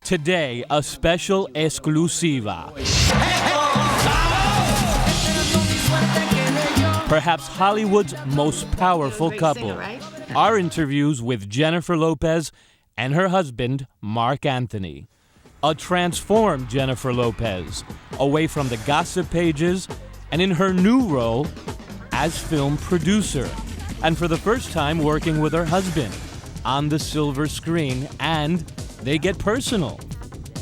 Today, a special exclusiva. Perhaps Hollywood's most powerful couple. Our interviews with Jennifer Lopez and her husband, Marc Anthony. A transformed Jennifer Lopez, away from the gossip pages and in her new role as film producer. And for the first time working with her husband on the silver screen, and they get personal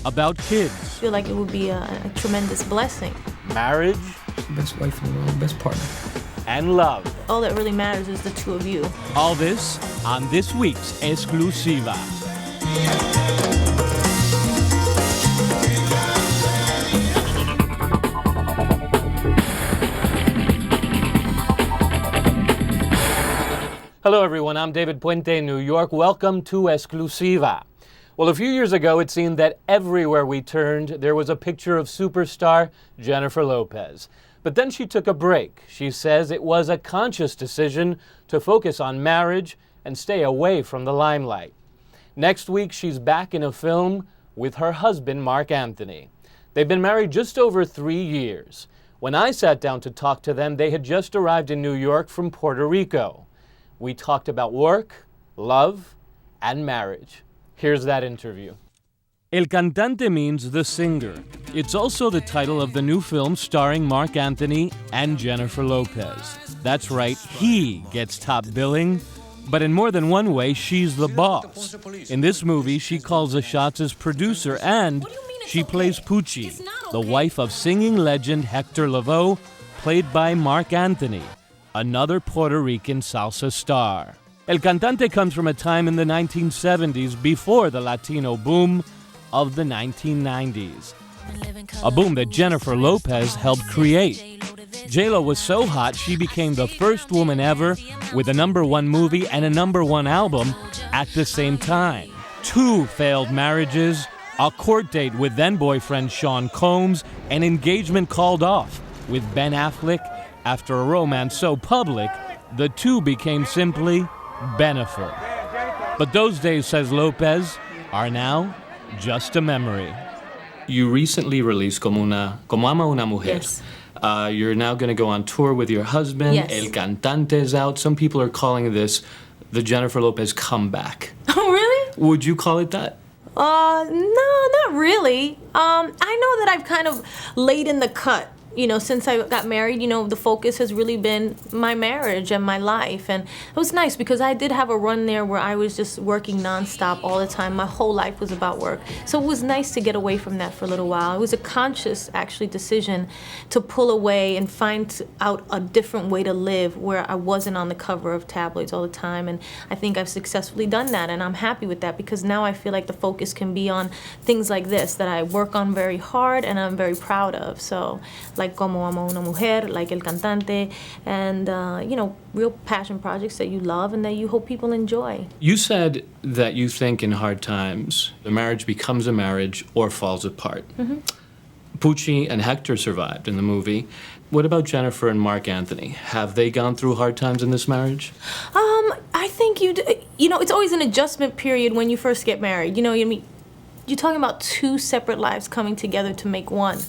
about kids. I feel like it would be a tremendous blessing. Marriage. Best wife in the world, best partner. And love. All that really matters is the two of you. All this on this week's Exclusiva. Hello everyone, I'm David Puente in New York. Welcome to Exclusiva. Well, a few years ago it seemed that everywhere we turned there was a picture of superstar Jennifer Lopez. But then she took a break. She says it was a conscious decision to focus on marriage and stay away from the limelight. Next week she's back in a film with her husband Marc Anthony. They've been married just over 3 years. When I sat down to talk to them, they had just arrived in New York from Puerto Rico. We talked about work, love, and marriage. Here's that interview. El Cantante means the singer. It's also the title of the new film starring Marc Anthony and Jennifer Lopez. That's right, he gets top billing, but in more than one way, she's the boss. In this movie, she calls the shots as producer, and she plays Pucci, the wife of singing legend Hector Lavoe, played by Marc Anthony, another Puerto Rican salsa star. El Cantante comes from a time in the 1970s before the Latino boom of the 1990s. A boom that Jennifer Lopez helped create. J-Lo was so hot she became the first woman ever with a #1 movie and a #1 album at the same time. 2 failed marriages, a court date with then-boyfriend Sean Combs, an engagement called off with Ben Affleck. After a romance so public, the two became simply Bennifer. But those days, says Lopez, are now just a memory. You recently released Como Ama Una Mujer. Yes. You're now going to go on tour with your husband. Yes. El Cantante is out. Some people are calling this the Jennifer Lopez comeback. Oh, really? Would you call it that? No, not really. I know that I've kind of laid in the cut. You know, since I got married, you know, the focus has really been my marriage and my life. And it was nice because I did have a run there where I was just working nonstop all the time. My whole life was about work. So it was nice to get away from that for a little while. It was a conscious, actually, decision to pull away and find out a different way to live where I wasn't on the cover of tabloids all the time. And I think I've successfully done that. And I'm happy with that because now I feel like the focus can be on things like this that I work on very hard and I'm very proud of. So, like Como Ama Una Mujer, like El Cantante, and, you know, real passion projects that you love and that you hope people enjoy. You said that you think in hard times, the marriage becomes a marriage or falls apart. Mm-hmm. Pucci and Hector survived in the movie. What about Jennifer and Marc Anthony? Have they gone through hard times in this marriage? I think you know, it's always an adjustment period when you first get married. You know, you're talking about 2 separate lives coming together to make one.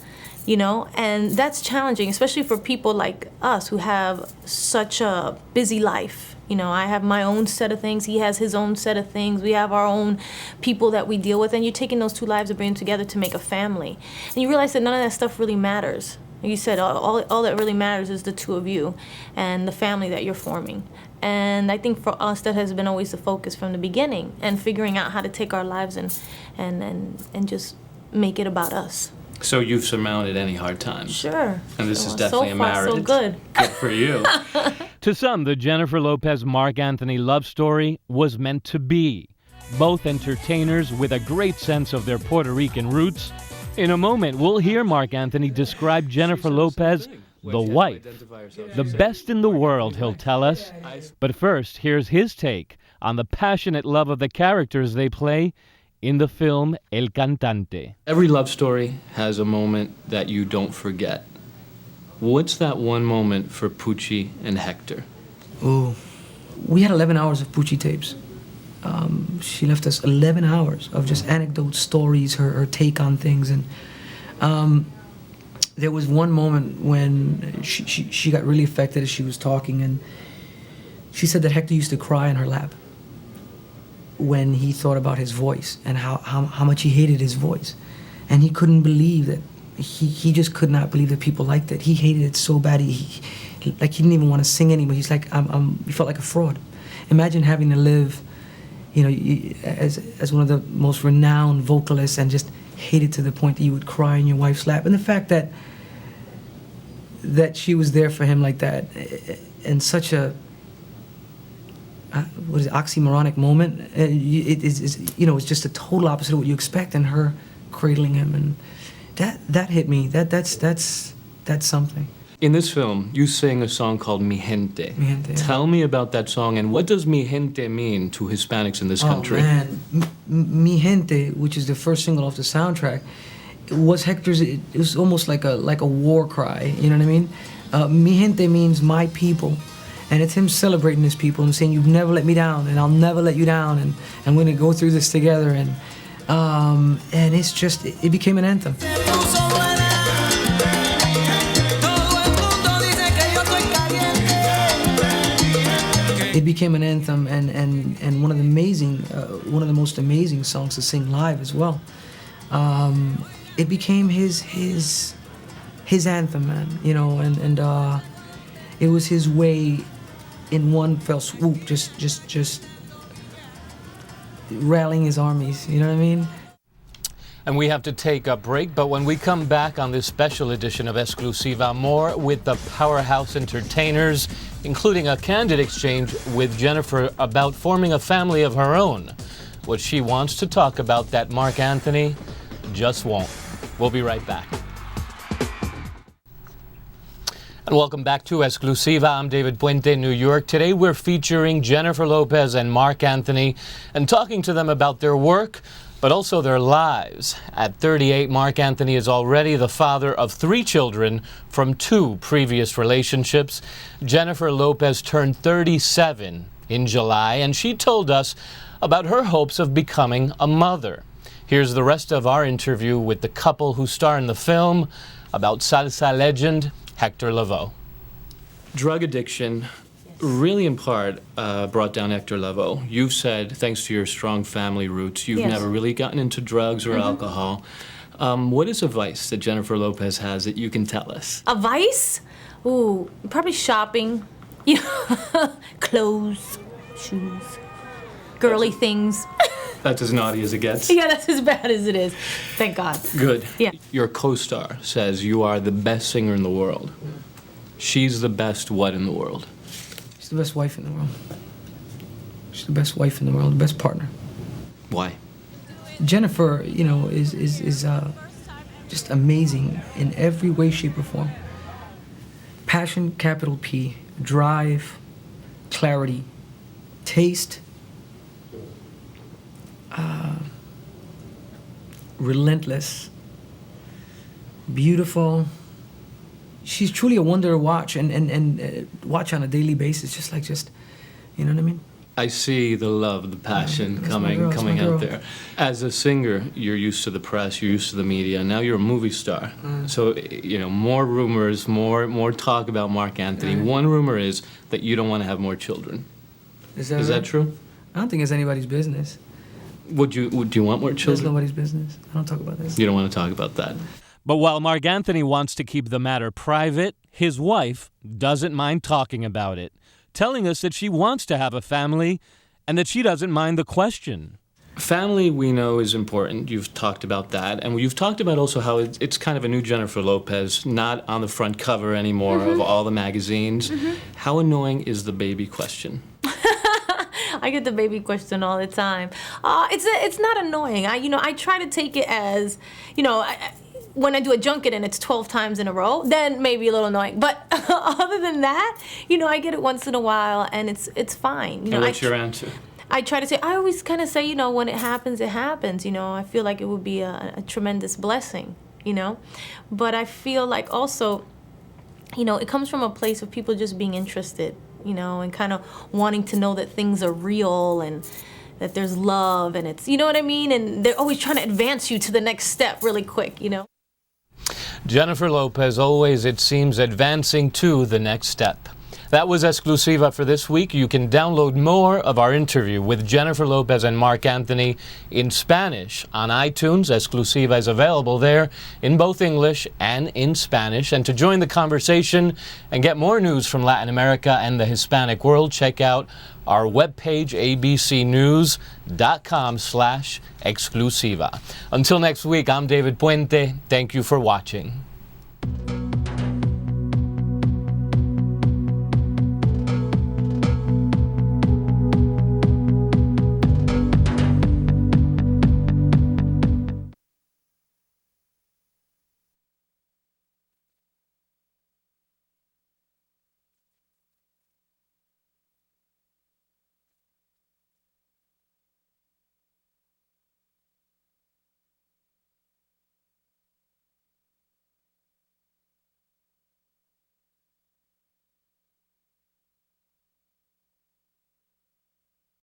You know, and that's challenging, especially for people like us who have such a busy life. You know, I have my own set of things. He has his own set of things. We have our own people that we deal with. And you're taking those 2 lives and bringing them together to make a family. And you realize that none of that stuff really matters. Like you said, all that really matters is the 2 of you and the family that you're forming. And I think for us, that has been always the focus from the beginning, and figuring out how to take our lives and just make it about us. So you've surmounted any hard times. Sure. And this is definitely so a far, marriage. So good. Good for you. To some, the Jennifer Lopez-Marc Anthony love story was meant to be. Both entertainers with a great sense of their Puerto Rican roots. In a moment, we'll hear Marc Anthony describe Jennifer Lopez, the wife. The best in the world, he'll tell us. But first, here's his take on the passionate love of the characters they play in the film El Cantante. Every love story has a moment that you don't forget. What's that one moment for Pucci and Hector? Ooh, we had 11 hours of Pucci tapes. She left us 11 hours of just anecdotes, stories, her take on things. And there was one moment when she got really affected as she was talking, and she said that Hector used to cry in her lap when he thought about his voice and how much he hated his voice. And he couldn't believe that, he just could not believe that people liked it. He hated it so bad, he didn't even want to sing anymore. He's like, he felt like a fraud. Imagine having to live, as one of the most renowned vocalists and just hate it to the point that you would cry in your wife's lap. And the fact that she was there for him like that, and such a oxymoronic moment, it's just a total opposite of what you expect, and her cradling him, and that hit me. That's something. In this film, you sing a song called Mi Gente. Mi Gente, yeah. Tell me about that song, and what does Mi Gente mean to Hispanics in this country? Oh man, Mi Gente, which is the first single off the soundtrack, was Hector's. It was almost like a war cry. You know what I mean? Mi Gente means my people, and it's him celebrating his people and saying, "You've never let me down, and I'll never let you down, and we're gonna go through this together." And it's just, it became an anthem. It became an anthem, and one of the most amazing songs to sing live as well. It became his anthem, man. And it was his way, in one fell swoop, just rallying his armies. You know what I mean? And we have to take a break, but when we come back on this special edition of Exclusiva, more with the Powerhouse Entertainers, including a candid exchange with Jennifer about forming a family of her own. What she wants to talk about that Marc Anthony just won't. We'll be right back. And welcome back to Exclusiva. I'm David Puente in New York. Today we're featuring Jennifer Lopez and Marc Anthony and talking to them about their work, but also their lives. At 38, Marc Anthony is already the father of 3 children from 2 previous relationships. Jennifer Lopez turned 37 in July, and she told us about her hopes of becoming a mother. Here's the rest of our interview with the couple who star in the film about salsa legend Hector Lavoe. Drug addiction really in part brought down Hector Lavoe. You've said, thanks to your strong family roots, you've never really gotten into drugs or alcohol. What is a vice that Jennifer Lopez has that you can tell us? A vice? Ooh, probably shopping. Clothes, shoes, girly things. That's as naughty as it gets? Yeah, that's as bad as it is. Thank God. Good. Yeah. Your co-star says you are the best singer in the world. She's the best what in the world? She's the best wife in the world. She's the best wife in the world, the best partner. Why? Jennifer, is just amazing in every way, shape, or form. Passion, capital P, drive, clarity, taste, relentless, beautiful. She's truly a wonder to watch and watch on a daily basis, you know what I mean? I see the love, the passion coming out there. As a singer, you're used to the press, you're used to the media. Now you're a movie star. So, more rumors, more talk about Marc Anthony. One rumor is that you don't want to have more children. Is that true? I don't think it's anybody's business. Would you want more children? It's nobody's business. I don't talk about this. You don't want to talk about that. But while Marc Anthony wants to keep the matter private, his wife doesn't mind talking about it, telling us that she wants to have a family and that she doesn't mind the question. Family, we know, is important. You've talked about that. And you've talked about also how it's kind of a new Jennifer Lopez, not on the front cover anymore of all the magazines. How annoying is the baby question? I get the baby question all the time. It's not annoying. I try to take it as, when I do a junket and it's 12 times in a row, then maybe a little annoying. But other than that, I get it once in a while, and it's fine. And what's your answer? I try to say, I always kind of say, when it happens, it happens. I feel like it would be a tremendous blessing, But I feel like also, it comes from a place of people just being interested, and kind of wanting to know that things are real and that there's love, and it's, you know what I mean? And they're always trying to advance you to the next step really quick, you know? Jennifer Lopez, always, it seems, advancing to the next step. That was Exclusiva for this week. You can download more of our interview with Jennifer Lopez and Marc Anthony in Spanish on iTunes. Exclusiva is available there in both English and in Spanish. And to join the conversation and get more news from Latin America and the Hispanic world, check out our webpage, abcnews.com/exclusiva. Until next week, I'm David Puente. Thank you for watching.